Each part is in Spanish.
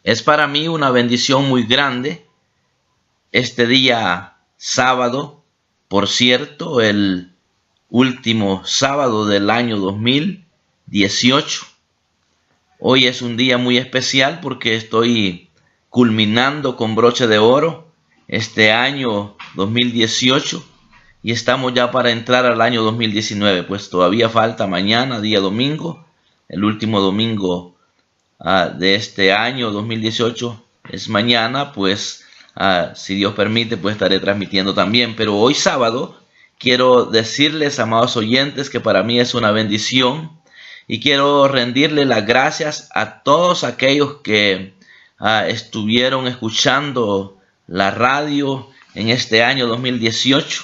Es para mí una bendición muy grande este día sábado, por cierto, el último sábado del año 2018. Hoy es un día muy especial porque estoy culminando con broche de oro este año 2018 y estamos ya para entrar al año 2019, pues todavía falta mañana, día domingo, el último domingo de este año 2018 es mañana, pues si Dios permite, pues estaré transmitiendo también. Pero hoy sábado quiero decirles, amados oyentes, que para mí es una bendición y quiero rendirle las gracias a todos aquellos que estuvieron escuchando la radio en este año 2018.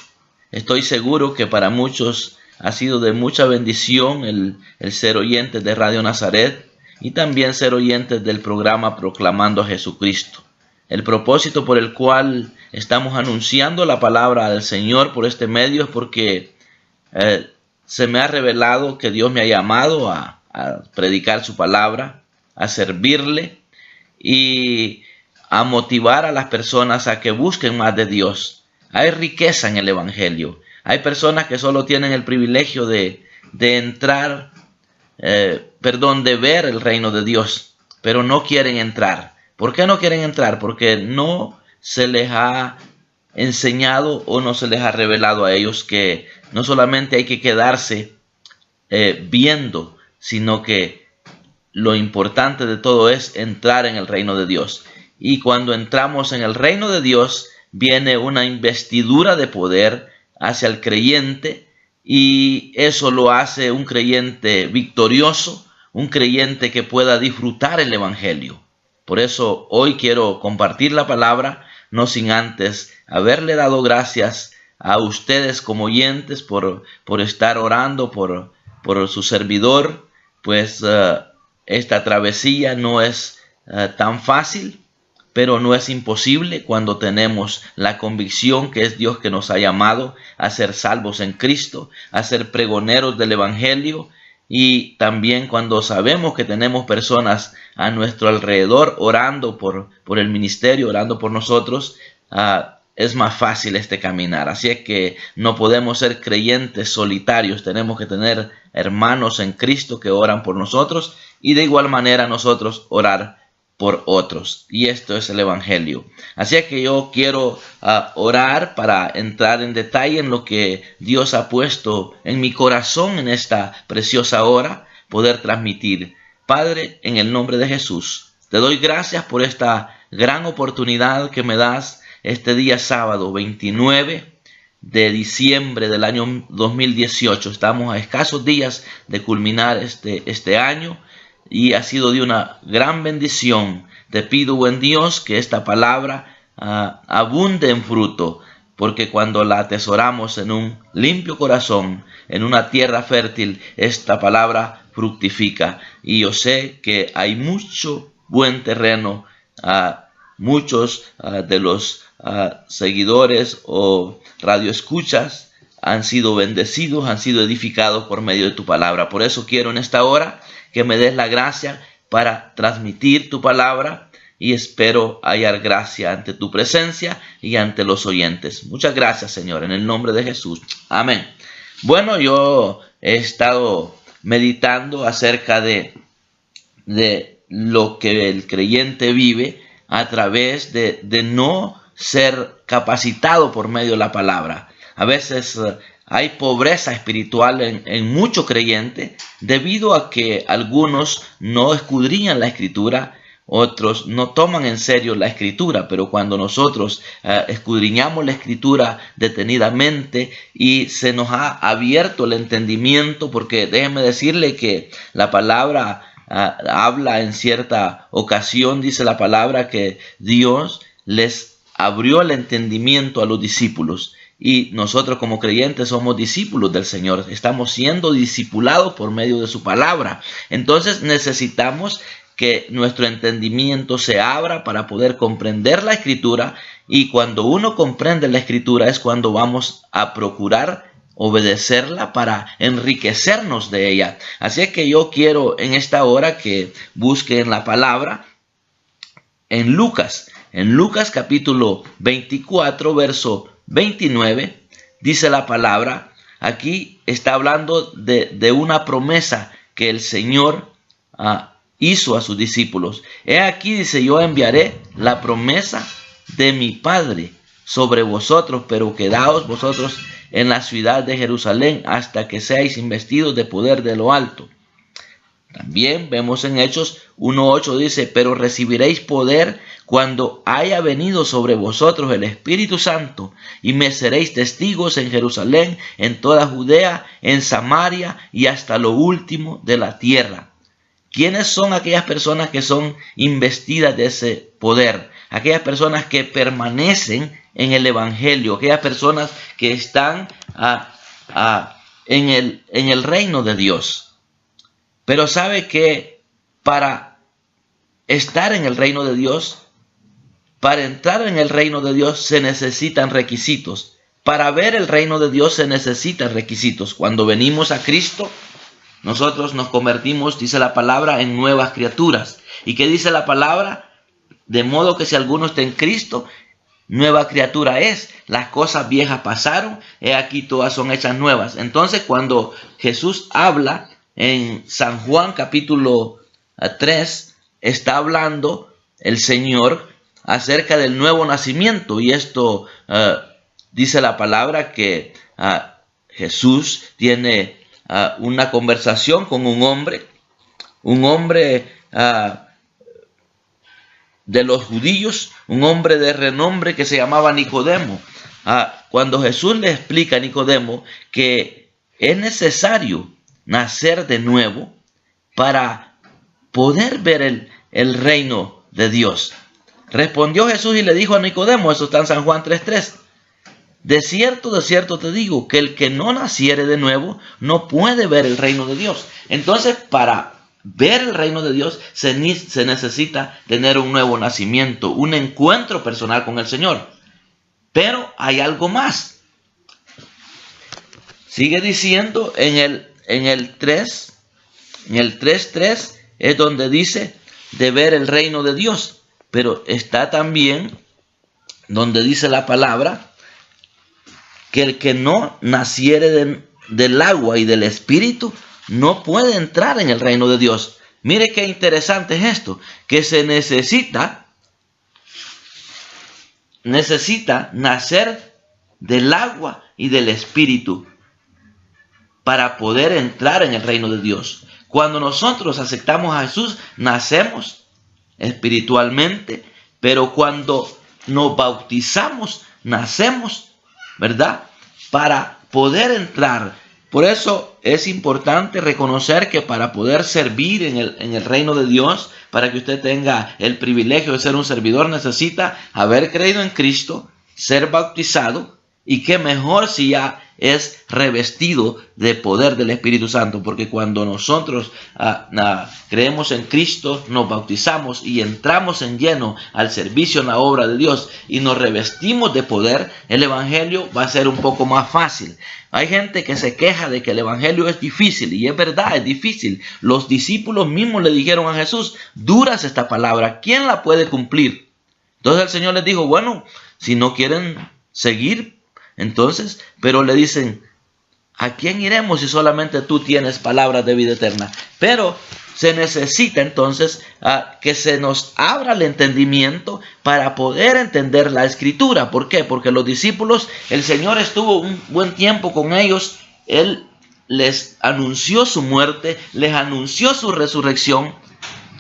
Estoy seguro que para muchos ha sido de mucha bendición el ser oyentes de Radio Nazaret y también ser oyentes del programa Proclamando a Jesucristo. El propósito por el cual estamos anunciando la palabra del Señor por este medio es porque se me ha revelado que Dios me ha llamado a predicar su palabra, a servirle y a motivar a las personas a que busquen más de Dios. Hay riqueza en el Evangelio. Hay personas que solo tienen el privilegio de ver el reino de Dios, pero no quieren entrar. ¿Por qué no quieren entrar? Porque no se les ha enseñado o no se les ha revelado a ellos que no solamente hay que quedarse viendo, sino que lo importante de todo es entrar en el reino de Dios. Y cuando entramos en el reino de Dios, viene una investidura de poder hacia el creyente, y eso lo hace un creyente victorioso, un creyente que pueda disfrutar el Evangelio. Por eso hoy quiero compartir la palabra, no sin antes haberle dado gracias a ustedes como oyentes por estar orando por su servidor, pues esta travesía no es tan fácil, pero no es imposible cuando tenemos la convicción que es Dios que nos ha llamado a ser salvos en Cristo, a ser pregoneros del Evangelio, y también cuando sabemos que tenemos personas a nuestro alrededor orando por el ministerio, orando por nosotros, es más fácil este caminar. Así es que no podemos ser creyentes solitarios, tenemos que tener hermanos en Cristo que oran por nosotros y de igual manera nosotros orar por otros, y esto es el Evangelio. Así es que yo quiero orar para entrar en detalle en lo que Dios ha puesto en mi corazón en esta preciosa hora, poder transmitir. Padre, en el nombre de Jesús, te doy gracias por esta gran oportunidad que me das este día sábado 29 de diciembre del año 2018. Estamos a escasos días de culminar este año, y ha sido de una gran bendición. Te pido, buen Dios, que esta palabra abunde en fruto, porque cuando la atesoramos en un limpio corazón, en una tierra fértil, esta palabra fructifica. Y yo sé que hay mucho buen terreno. Muchos de los seguidores o radioescuchas han sido bendecidos, han sido edificados por medio de tu palabra. Por eso quiero en esta hora que me des la gracia para transmitir tu palabra, y espero hallar gracia ante tu presencia y ante los oyentes. Muchas gracias, Señor, en el nombre de Jesús. Amén. Bueno, yo he estado meditando acerca de lo que el creyente vive a través de no ser capacitado por medio de la palabra. A veces hay pobreza espiritual en mucho creyente debido a que algunos no escudriñan la Escritura, otros no toman en serio la Escritura. Pero cuando nosotros escudriñamos la Escritura detenidamente y se nos ha abierto el entendimiento, porque déjeme decirle que la palabra habla en cierta ocasión, dice la palabra que Dios les abrió el entendimiento a los discípulos. Y nosotros como creyentes somos discípulos del Señor. Estamos siendo discipulados por medio de su palabra. Entonces necesitamos que nuestro entendimiento se abra para poder comprender la Escritura. Y cuando uno comprende la Escritura es cuando vamos a procurar obedecerla para enriquecernos de ella. Así es que yo quiero en esta hora que busquen la palabra en Lucas. En Lucas capítulo 24, verso 29, dice la palabra, aquí está hablando de una promesa que el Señor hizo a sus discípulos. He aquí, dice, yo enviaré la promesa de mi Padre sobre vosotros, pero quedaos vosotros en la ciudad de Jerusalén hasta que seáis investidos de poder de lo alto. También vemos en Hechos 1:8 dice, pero recibiréis poder cuando haya venido sobre vosotros el Espíritu Santo, y me seréis testigos en Jerusalén, en toda Judea, en Samaria y hasta lo último de la tierra. ¿Quiénes son aquellas personas que son investidas de ese poder? Aquellas personas que permanecen en el Evangelio, aquellas personas que están en el reino de Dios. Pero sabe que para estar en el reino de Dios, para entrar en el reino de Dios se necesitan requisitos. Para ver el reino de Dios se necesitan requisitos. Cuando venimos a Cristo, nosotros nos convertimos, dice la palabra, en nuevas criaturas. ¿Y qué dice la palabra? De modo que si alguno está en Cristo, nueva criatura es. Las cosas viejas pasaron, he aquí todas son hechas nuevas. Entonces cuando Jesús habla en San Juan capítulo 3, está hablando el Señor acerca del nuevo nacimiento. Y esto dice la palabra que Jesús tiene una conversación con un hombre de los judíos, un hombre de renombre que se llamaba Nicodemo. Cuando Jesús le explica a Nicodemo que es necesario nacer de nuevo para poder ver el reino de Dios. Respondió Jesús y le dijo a Nicodemo, eso está en San Juan 3:3, de cierto te digo, que el que no naciere de nuevo no puede ver el reino de Dios. Entonces, para ver el reino de Dios se necesita tener un nuevo nacimiento, un encuentro personal con el Señor. Pero hay algo más. Sigue diciendo en el 3:3 es donde dice de ver el reino de Dios. Pero está también donde dice la palabra que el que no naciere del agua y del Espíritu no puede entrar en el reino de Dios. Mire qué interesante es esto, que se necesita nacer del agua y del Espíritu para poder entrar en el reino de Dios. Cuando nosotros aceptamos a Jesús, nacemos espiritualmente, pero cuando nos bautizamos, nacemos, ¿verdad? Para poder entrar. Por eso es importante reconocer que para poder servir en el reino de Dios, para que usted tenga el privilegio de ser un servidor, necesita haber creído en Cristo, ser bautizado, y qué mejor si ya es revestido de poder del Espíritu Santo, porque cuando nosotros creemos en Cristo, nos bautizamos y entramos en lleno al servicio en la obra de Dios y nos revestimos de poder, el Evangelio va a ser un poco más fácil. Hay gente que se queja de que el Evangelio es difícil, y es verdad, es difícil. Los discípulos mismos le dijeron a Jesús, dura es esta palabra, ¿quién la puede cumplir? Entonces el Señor les dijo, bueno, si no quieren seguir, entonces, pero le dicen, ¿a quién iremos si solamente tú tienes palabras de vida eterna? Pero se necesita entonces que se nos abra el entendimiento para poder entender la Escritura. ¿Por qué? Porque los discípulos, el Señor estuvo un buen tiempo con ellos. Él les anunció su muerte, les anunció su resurrección.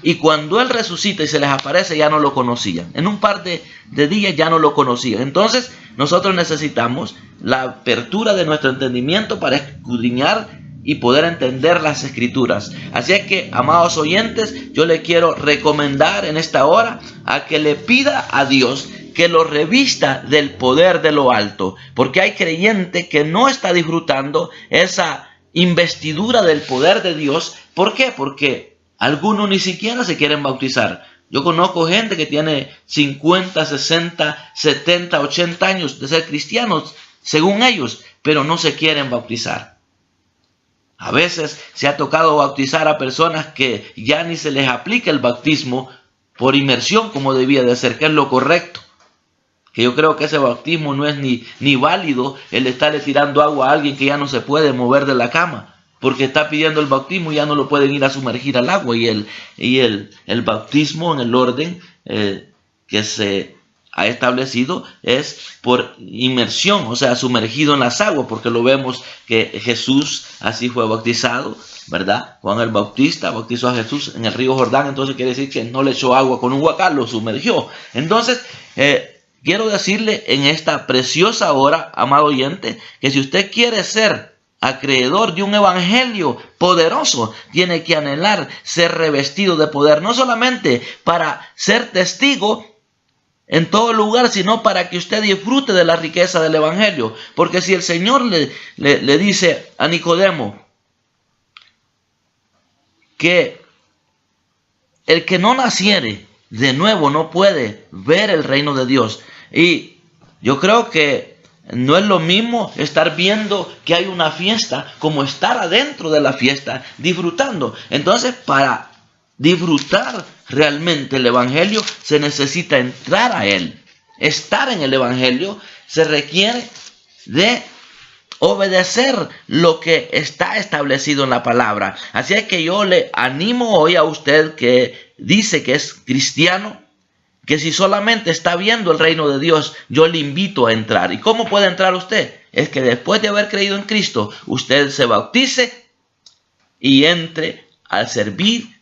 Y cuando Él resucita y se les aparece, ya no lo conocían. En un par de días ya no lo conocían. Entonces, nosotros necesitamos la apertura de nuestro entendimiento para escudriñar y poder entender las Escrituras. Así es que, amados oyentes, yo le quiero recomendar en esta hora a que le pida a Dios que lo revista del poder de lo alto. Porque hay creyente que no está disfrutando esa investidura del poder de Dios. ¿Por qué? Porque algunos ni siquiera se quieren bautizar. Yo conozco gente que tiene 50, 60, 70, 80 años de ser cristianos, según ellos, pero no se quieren bautizar. A veces se ha tocado bautizar a personas que ya ni se les aplica el bautismo por inmersión como debía de ser, que es lo correcto. Que yo creo que ese bautismo no es ni válido el estarle tirando agua a alguien que ya no se puede mover de la cama, porque está pidiendo el bautismo y ya no lo pueden ir a sumergir al agua. Y el bautismo en el orden que se ha establecido es por inmersión, o sea, sumergido en las aguas, porque lo vemos que Jesús así fue bautizado, ¿verdad? Juan el Bautista bautizó a Jesús en el río Jordán, entonces quiere decir que no le echó agua con un huacal, lo sumergió. Entonces, quiero decirle en esta preciosa hora, amado oyente, que si usted quiere ser acreedor de un evangelio poderoso, tiene que anhelar ser revestido de poder, no solamente para ser testigo en todo lugar, sino para que usted disfrute de la riqueza del evangelio. Porque si el Señor le dice a Nicodemo que el que no naciere de nuevo no puede ver el reino de Dios, y yo creo que no es lo mismo estar viendo que hay una fiesta como estar adentro de la fiesta disfrutando. Entonces, para disfrutar realmente el evangelio se necesita entrar a él. Estar en el evangelio se requiere de obedecer lo que está establecido en la palabra. Así es que yo le animo hoy a usted que dice que es cristiano, que si solamente está viendo el reino de Dios, yo le invito a entrar. ¿Y cómo puede entrar usted? Es que después de haber creído en Cristo, usted se bautice y entre al servir,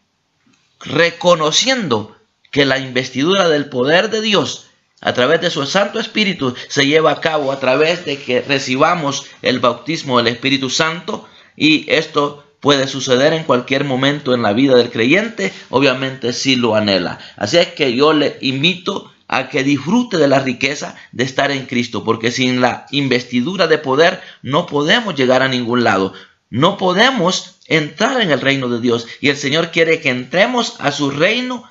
reconociendo que la investidura del poder de Dios a través de su Santo Espíritu se lleva a cabo a través de que recibamos el bautismo del Espíritu Santo, y esto puede suceder en cualquier momento en la vida del creyente, obviamente si lo anhela. Así es que yo le invito a que disfrute de la riqueza de estar en Cristo, porque sin la investidura de poder no podemos llegar a ningún lado, no podemos entrar en el reino de Dios, y el Señor quiere que entremos a su reino.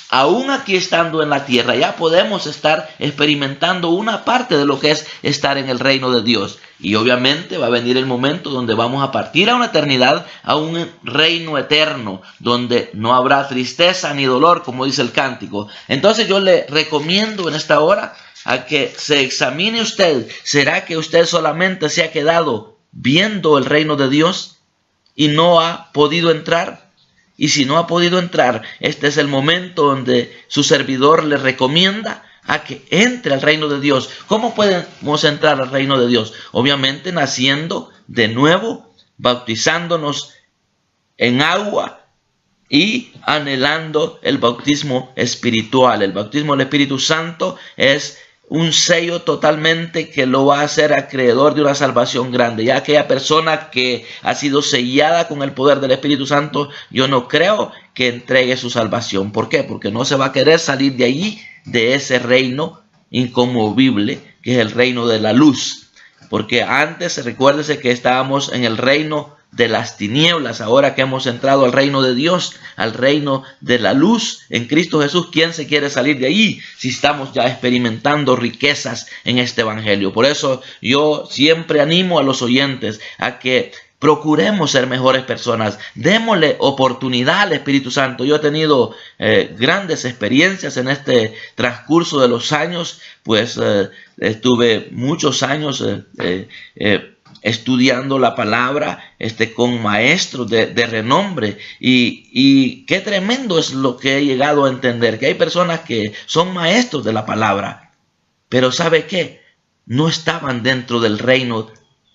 Aún aquí estando en la tierra, ya podemos estar experimentando una parte de lo que es estar en el reino de Dios. Y obviamente va a venir el momento donde vamos a partir a una eternidad, a un reino eterno, donde no habrá tristeza ni dolor, como dice el cántico. Entonces yo le recomiendo en esta hora a que se examine usted. ¿Será que usted solamente se ha quedado viendo el reino de Dios y no ha podido entrar? Y si no ha podido entrar, este es el momento donde su servidor le recomienda a que entre al reino de Dios. ¿Cómo podemos entrar al reino de Dios? Obviamente naciendo de nuevo, bautizándonos en agua y anhelando el bautismo espiritual. El bautismo del Espíritu Santo es un sello totalmente que lo va a hacer acreedor de una salvación grande. Ya aquella persona que ha sido sellada con el poder del Espíritu Santo, yo no creo que entregue su salvación. ¿Por qué? Porque no se va a querer salir de allí, de ese reino inconmovible, que es el reino de la luz. Porque antes, recuérdese que estábamos en el reino de las tinieblas. Ahora que hemos entrado al reino de Dios, al reino de la luz en Cristo Jesús, ¿quién se quiere salir de ahí si estamos ya experimentando riquezas en este evangelio? Por eso yo siempre animo a los oyentes a que procuremos ser mejores personas. Démosle oportunidad al Espíritu Santo. Yo he tenido grandes experiencias en este transcurso de los años, pues estuve muchos años estudiando la palabra con maestros de renombre, y qué tremendo es lo que he llegado a entender, que hay personas que son maestros de la palabra, pero ¿sabe qué? No estaban dentro del reino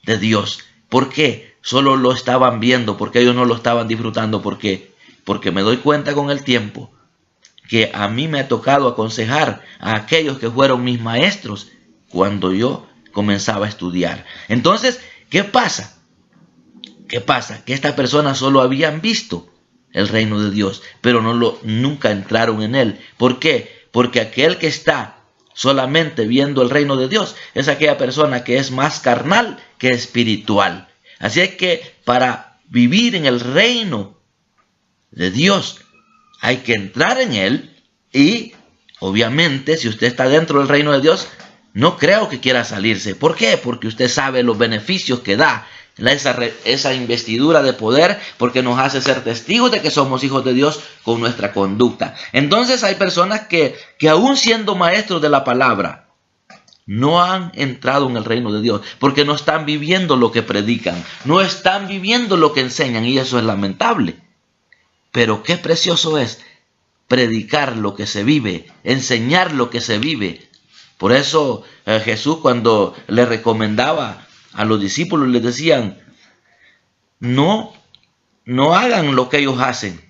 de Dios. ¿Por qué? Solo lo estaban viendo, porque ellos no lo estaban disfrutando. ¿Por qué? Porque me doy cuenta con el tiempo que a mí me ha tocado aconsejar a aquellos que fueron mis maestros cuando yo comenzaba a estudiar. Entonces, ¿qué pasa? ¿Qué pasa? Que estas personas solo habían visto el reino de Dios, pero nunca entraron en él. ¿Por qué? Porque aquel que está solamente viendo el reino de Dios es aquella persona que es más carnal que espiritual. Así es que para vivir en el reino de Dios hay que entrar en él, y obviamente si usted está dentro del reino de Dios, no creo que quiera salirse. ¿Por qué? Porque usted sabe los beneficios que da esa investidura de poder, porque nos hace ser testigos de que somos hijos de Dios con nuestra conducta. Entonces hay personas que aún siendo maestros de la palabra, no han entrado en el reino de Dios, porque no están viviendo lo que predican, no están viviendo lo que enseñan, y eso es lamentable. Pero qué precioso es predicar lo que se vive, enseñar lo que se vive. Por eso Jesús, cuando le recomendaba a los discípulos, les decían, no hagan lo que ellos hacen,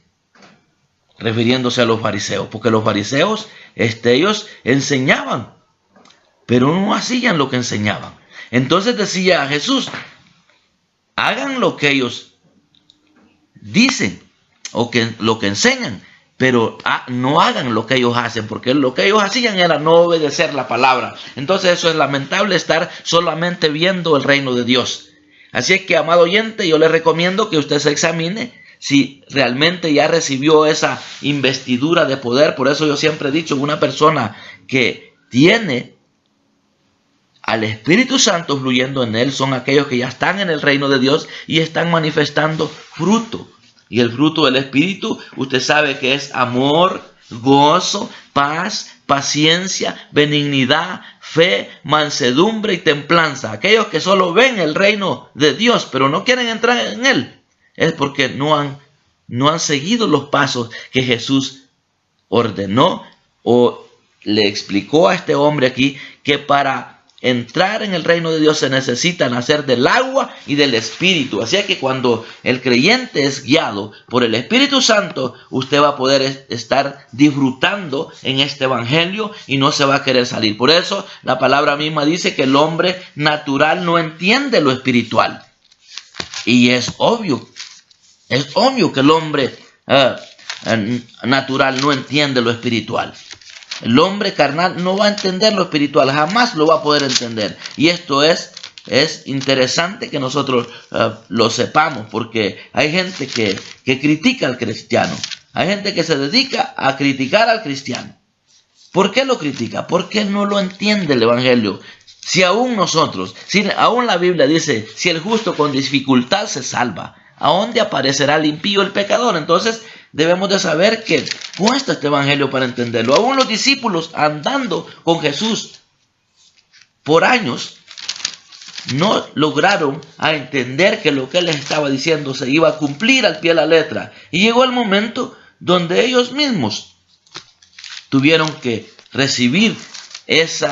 refiriéndose a los fariseos, porque los fariseos, ellos enseñaban, pero no hacían lo que enseñaban. Entonces decía Jesús, hagan lo que ellos dicen, o lo que enseñan, pero no hagan lo que ellos hacen, porque lo que ellos hacían era no obedecer la palabra. Entonces eso es lamentable, estar solamente viendo el reino de Dios. Así es que, amado oyente, yo le recomiendo que usted se examine si realmente ya recibió esa investidura de poder. Por eso yo siempre he dicho, una persona que tiene al Espíritu Santo fluyendo en él son aquellos que ya están en el reino de Dios y están manifestando fruto. Y el fruto del Espíritu, usted sabe que es amor, gozo, paz, paciencia, benignidad, fe, mansedumbre y templanza. Aquellos que solo ven el reino de Dios, pero no quieren entrar en él, es porque no han seguido los pasos que Jesús ordenó o le explicó a este hombre aquí, que para entrar en el reino de Dios se necesita nacer del agua y del Espíritu. Así es que cuando el creyente es guiado por el Espíritu Santo, usted va a poder estar disfrutando en este evangelio y no se va a querer salir. Por eso la palabra misma dice que el hombre natural no entiende lo espiritual. Y es obvio que el hombre natural no entiende lo espiritual. El hombre carnal no va a entender lo espiritual, jamás lo va a poder entender. Y esto es interesante que nosotros lo sepamos, porque hay gente que critica al cristiano. Hay gente que se dedica a criticar al cristiano. ¿Por qué lo critica? Porque no lo entiende el evangelio. Si aún aún la Biblia dice, si el justo con dificultad se salva, ¿a dónde aparecerá el impío, el pecador? Entonces debemos de saber que cuesta este evangelio para entenderlo. Aún los discípulos andando con Jesús por años no lograron entender que lo que él les estaba diciendo se iba a cumplir al pie de la letra. Y llegó el momento donde ellos mismos tuvieron que recibir ese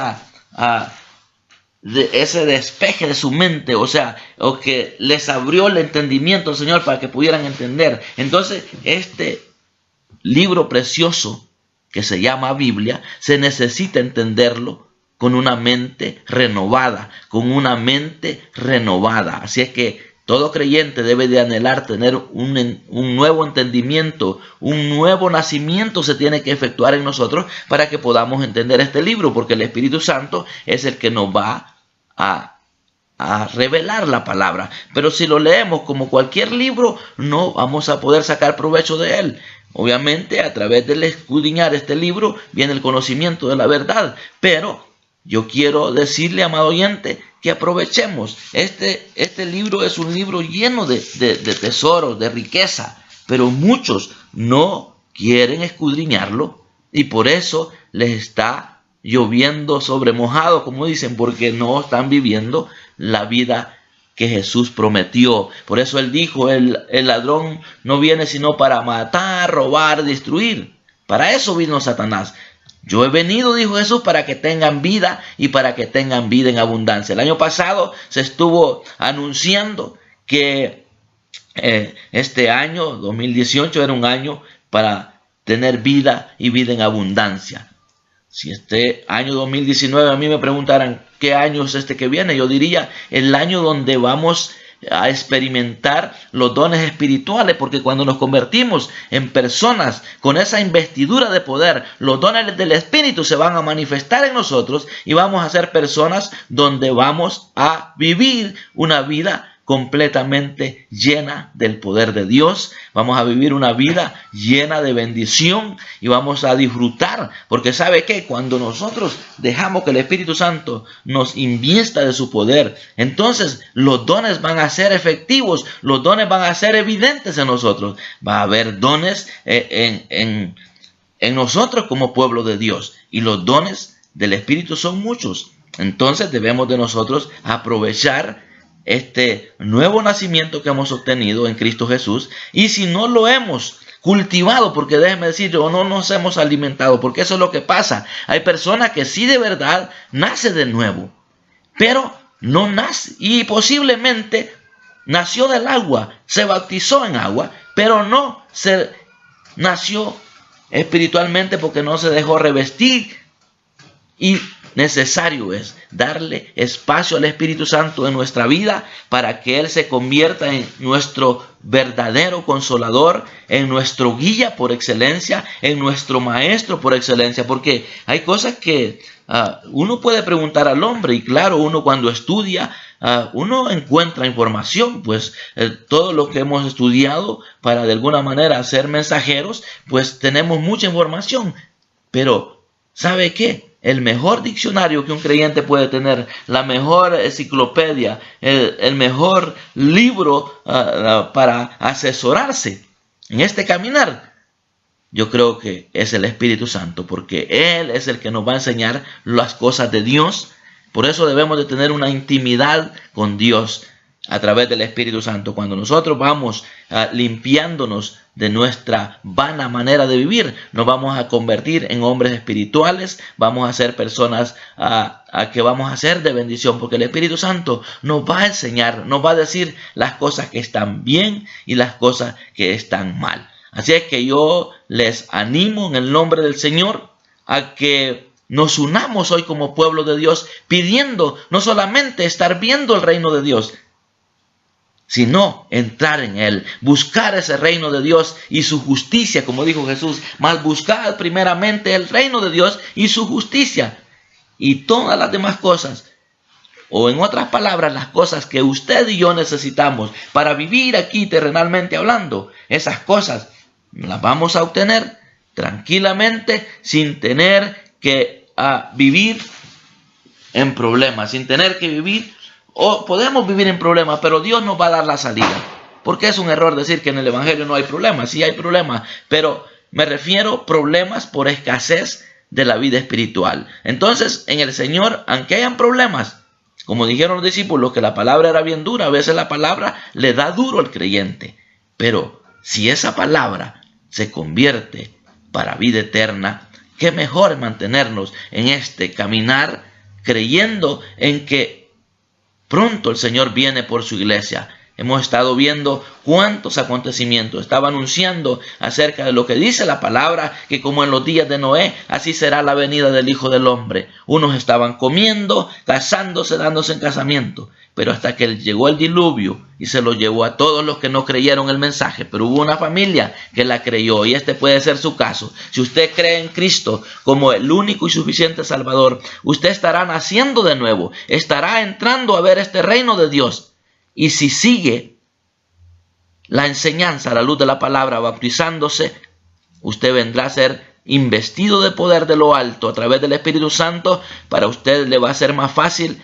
despeje de su mente, o que les abrió el entendimiento al Señor para que pudieran entender. Entonces, este libro precioso que se llama Biblia, se necesita entenderlo con una mente renovada, Así es que todo creyente debe de anhelar tener un nuevo entendimiento, un nuevo nacimiento se tiene que efectuar en nosotros para que podamos entender este libro, porque el Espíritu Santo es el que nos va a revelar la palabra. Pero si lo leemos como cualquier libro, no vamos a poder sacar provecho de él. Obviamente, a través del escudriñar este libro viene el conocimiento de la verdad, pero yo quiero decirle, amado oyente, que aprovechemos. Este libro es un libro lleno de tesoros, de riqueza, pero muchos no quieren escudriñarlo y por eso les está lloviendo sobre mojado, como dicen, porque no están viviendo la vida que Jesús prometió. Por eso él dijo, el ladrón no viene sino para matar, robar, destruir. Para eso vino Satanás. Yo he venido, dijo Jesús, para que tengan vida y para que tengan vida en abundancia. El año pasado se estuvo anunciando que este año, 2018, era un año para tener vida y vida en abundancia. Si este año 2019 a mí me preguntaran qué año es este que viene, yo diría el año donde vamos a experimentar los dones espirituales, porque cuando nos convertimos en personas con esa investidura de poder, los dones del Espíritu se van a manifestar en nosotros y vamos a ser personas donde vamos a vivir una vida completamente llena del poder de Dios. Vamos a vivir una vida llena de bendición y vamos a disfrutar. Porque ¿sabe qué? Cuando nosotros dejamos que el Espíritu Santo nos invista de su poder, entonces los dones van a ser efectivos, los dones van a ser evidentes en nosotros. Va a haber dones en nosotros como pueblo de Dios, y los dones del Espíritu son muchos. Entonces debemos de nosotros aprovechar este nuevo nacimiento que hemos obtenido en Cristo Jesús. Y si no lo hemos cultivado, porque déjenme decir, o no nos hemos alimentado, porque eso es lo que pasa. Hay personas que sí de verdad nace de nuevo, pero no nace, y posiblemente nació del agua, se bautizó en agua, pero no se nació espiritualmente porque no se dejó revestir. Y necesario es darle espacio al Espíritu Santo en nuestra vida para que Él se convierta en nuestro verdadero consolador, en nuestro guía por excelencia, en nuestro maestro por excelencia. Porque hay cosas que uno puede preguntar al hombre, y claro, uno cuando estudia, uno encuentra información. Pues todo lo que hemos estudiado para de alguna manera ser mensajeros, pues tenemos mucha información. Pero ¿sabe qué? El mejor diccionario que un creyente puede tener, la mejor enciclopedia, el mejor libro para asesorarse en este caminar, yo creo que es el Espíritu Santo, porque Él es el que nos va a enseñar las cosas de Dios. Por eso debemos de tener una intimidad con Dios a través del Espíritu Santo. Cuando nosotros vamos limpiándonos de nuestra vana manera de vivir, nos vamos a convertir en hombres espirituales, vamos a ser personas que vamos a ser de bendición, porque el Espíritu Santo nos va a enseñar, nos va a decir las cosas que están bien y las cosas que están mal. Así es que yo les animo en el nombre del Señor a que nos unamos hoy como pueblo de Dios, pidiendo no solamente estar viendo el reino de Dios, sino entrar en Él, buscar ese reino de Dios y su justicia, como dijo Jesús. Mas buscad primeramente el reino de Dios y su justicia, y todas las demás cosas, o en otras palabras, las cosas que usted y yo necesitamos para vivir aquí terrenalmente hablando, esas cosas las vamos a obtener tranquilamente, sin tener que vivir en problemas, sin tener que vivir. O podemos vivir en problemas, pero Dios nos va a dar la salida. Porque es un error decir que en el Evangelio no hay problemas. Sí hay problemas, pero me refiero a problemas por escasez de la vida espiritual. Entonces, en el Señor, aunque hayan problemas, como dijeron los discípulos, que la palabra era bien dura, a veces la palabra le da duro al creyente. Pero si esa palabra se convierte para vida eterna, qué mejor mantenernos en este caminar, creyendo en que pronto el Señor viene por su iglesia. Hemos estado viendo cuántos acontecimientos. Estaba anunciando acerca de lo que dice la palabra, que como en los días de Noé, así será la venida del Hijo del Hombre. Unos estaban comiendo, casándose, dándose en casamiento. Pero hasta que llegó el diluvio y se lo llevó a todos los que no creyeron el mensaje. Pero hubo una familia que la creyó, y este puede ser su caso. Si usted cree en Cristo como el único y suficiente Salvador, usted estará naciendo de nuevo, estará entrando a ver este reino de Dios. Y si sigue la enseñanza a la luz de la palabra, bautizándose, usted vendrá a ser investido de poder de lo alto a través del Espíritu Santo. Para usted le va a ser más fácil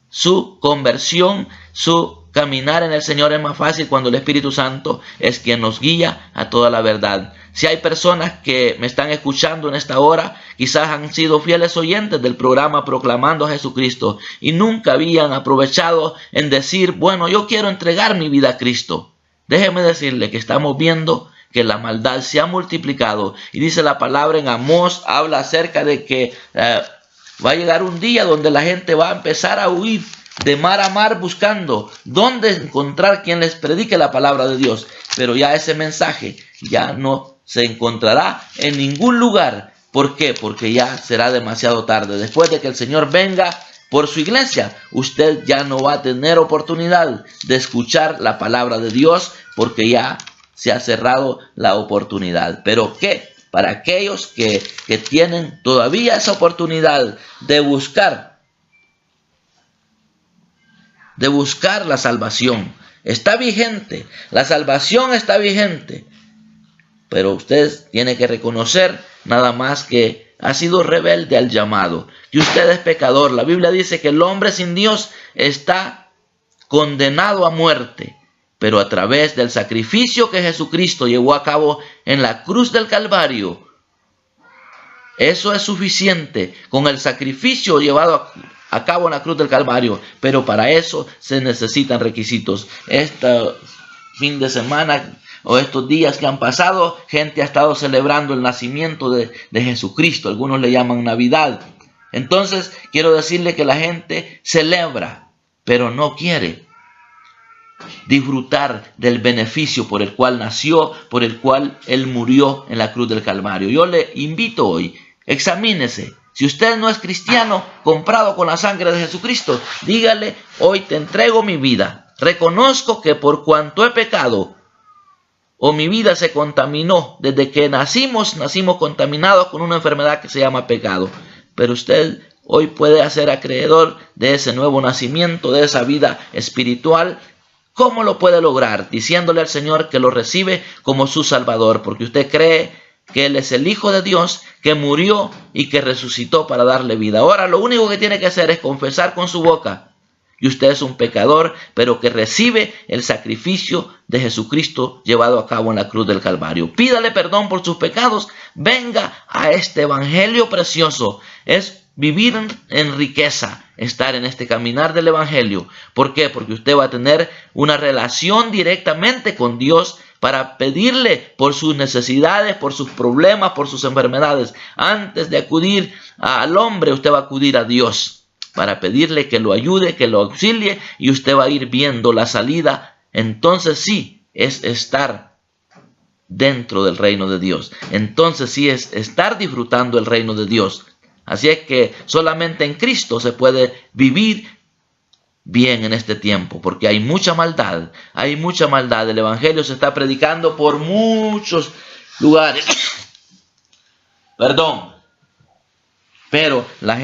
su conversión, su caminar en el Señor es más fácil cuando el Espíritu Santo es quien nos guía a toda la verdad. Si hay personas que me están escuchando en esta hora, quizás han sido fieles oyentes del programa Proclamando a Jesucristo y nunca habían aprovechado en decir, bueno, yo quiero entregar mi vida a Cristo. Déjeme decirle que estamos viendo que la maldad se ha multiplicado, y dice la palabra en Amós, habla acerca de que va a llegar un día donde la gente va a empezar a huir de mar a mar buscando dónde encontrar quien les predique la palabra de Dios. Pero ya ese mensaje ya no se encontrará en ningún lugar. ¿Por qué? Porque ya será demasiado tarde. Después de que el Señor venga por su iglesia, usted ya no va a tener oportunidad de escuchar la palabra de Dios, porque ya se ha cerrado la oportunidad. ¿Pero qué? Para aquellos que tienen todavía esa oportunidad de buscar la salvación, está vigente, la salvación está vigente. Pero usted tiene que reconocer nada más que ha sido rebelde al llamado, que usted es pecador. La Biblia dice que el hombre sin Dios está condenado a muerte, pero a través del sacrificio que Jesucristo llevó a cabo en la cruz del Calvario, eso es suficiente. Con el sacrificio llevado a cabo en la cruz del Calvario, pero para eso se necesitan requisitos. Este fin de semana o estos días que han pasado, gente ha estado celebrando el nacimiento de Jesucristo. Algunos le llaman Navidad. Entonces, quiero decirle que la gente celebra, pero no quiere disfrutar del beneficio por el cual nació, por el cual Él murió en la cruz del Calvario. Yo le invito hoy, examínese. Si usted no es cristiano, comprado con la sangre de Jesucristo, dígale: hoy te entrego mi vida. Reconozco que por cuanto he pecado, o mi vida se contaminó, desde que nacimos contaminados con una enfermedad que se llama pecado. Pero usted hoy puede hacer acreedor de ese nuevo nacimiento, de esa vida espiritual. ¿Cómo lo puede lograr? Diciéndole al Señor que lo recibe como su Salvador, porque usted cree que Él es el Hijo de Dios, que murió y que resucitó para darle vida. Ahora lo único que tiene que hacer es confesar con su boca que usted es un pecador, pero que recibe el sacrificio de Jesucristo llevado a cabo en la cruz del Calvario. Pídale perdón por sus pecados. Venga a este evangelio precioso. Es vivir en riqueza, estar en este caminar del evangelio. ¿Por qué? Porque usted va a tener una relación directamente con Dios para pedirle por sus necesidades, por sus problemas, por sus enfermedades. Antes de acudir al hombre, usted va a acudir a Dios para pedirle que lo ayude, que lo auxilie, y usted va a ir viendo la salida. Entonces sí es estar dentro del reino de Dios. Entonces sí es estar disfrutando el reino de Dios. Así es que solamente en Cristo se puede vivir bien en este tiempo, porque hay mucha maldad. Hay mucha maldad. El evangelio se está predicando por muchos lugares. Pero la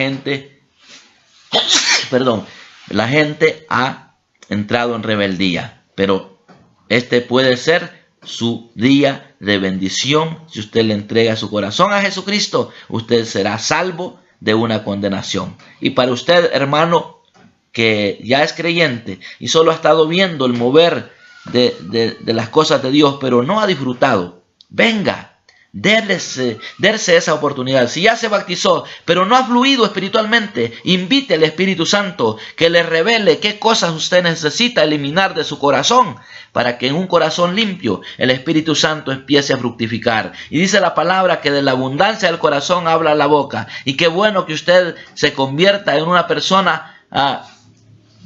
gente ha entrado en rebeldía. Pero este puede ser su día de bendición. Si usted le entrega su corazón a Jesucristo, usted será salvo de una condenación. Y para usted, hermano, que ya es creyente y solo ha estado viendo el mover de las cosas de Dios, pero no ha disfrutado, venga. Dérse esa oportunidad. Si ya se bautizó, pero no ha fluido espiritualmente, invite al Espíritu Santo que le revele qué cosas usted necesita eliminar de su corazón, para que en un corazón limpio el Espíritu Santo empiece a fructificar. Y dice la palabra que de la abundancia del corazón habla la boca. Y qué bueno que usted se convierta en una persona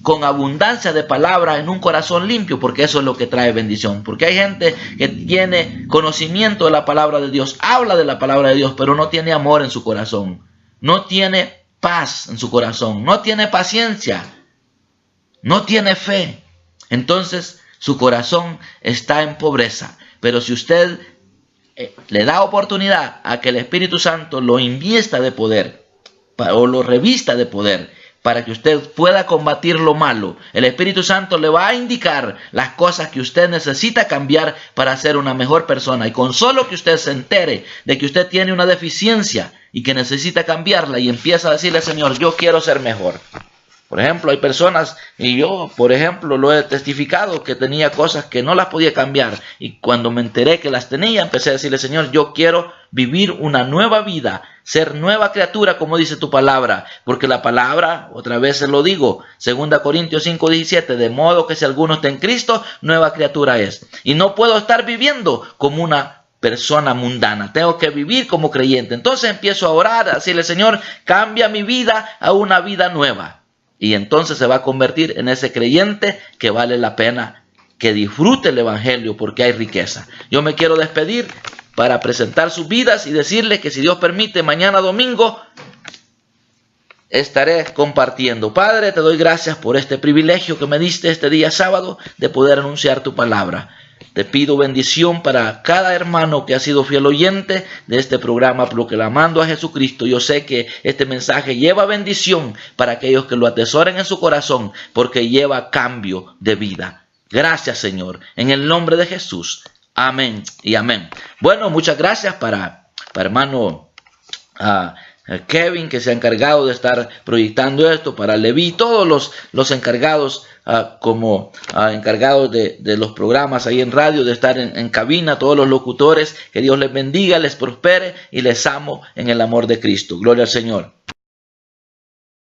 con abundancia de palabra, en un corazón limpio, porque eso es lo que trae bendición. Porque hay gente que tiene conocimiento de la palabra de Dios, habla de la palabra de Dios, pero no tiene amor en su corazón, no tiene paz en su corazón, no tiene paciencia, no tiene fe. Entonces su corazón está en pobreza. Pero si usted le da oportunidad a que el Espíritu Santo lo invista de poder, o lo revista de poder, para que usted pueda combatir lo malo, el Espíritu Santo le va a indicar las cosas que usted necesita cambiar para ser una mejor persona. Y con solo que usted se entere de que usted tiene una deficiencia y que necesita cambiarla, y empieza a decirle: Señor, yo quiero ser mejor. Por ejemplo, hay personas, y yo, por ejemplo, lo he testificado, que tenía cosas que no las podía cambiar. Y cuando me enteré que las tenía, empecé a decirle: Señor, yo quiero vivir una nueva vida, ser nueva criatura, como dice tu palabra. Porque la palabra, otra vez se lo digo, 2 Corintios 5:17, de modo que si alguno está en Cristo, nueva criatura es. Y no puedo estar viviendo como una persona mundana, tengo que vivir como creyente. Entonces empiezo a orar, a decirle: Señor, cambia mi vida a una vida nueva. Y entonces se va a convertir en ese creyente que vale la pena que disfrute el evangelio, porque hay riqueza. Yo me quiero despedir para presentar sus vidas y decirle que, si Dios permite, mañana domingo estaré compartiendo. Padre, te doy gracias por este privilegio que me diste este día sábado de poder anunciar tu palabra. Te pido bendición para cada hermano que ha sido fiel oyente de este programa Proclamando a Jesucristo. Yo sé que este mensaje lleva bendición para aquellos que lo atesoren en su corazón, porque lleva cambio de vida. Gracias, Señor, en el nombre de Jesús. Amén y amén. Bueno, muchas gracias para hermano Kevin, que se ha encargado de estar proyectando esto, para Leví, todos los encargados, como encargados de los programas ahí en radio, de estar en cabina, todos los locutores. Que Dios les bendiga, les prospere y les amo en el amor de Cristo. Gloria al Señor.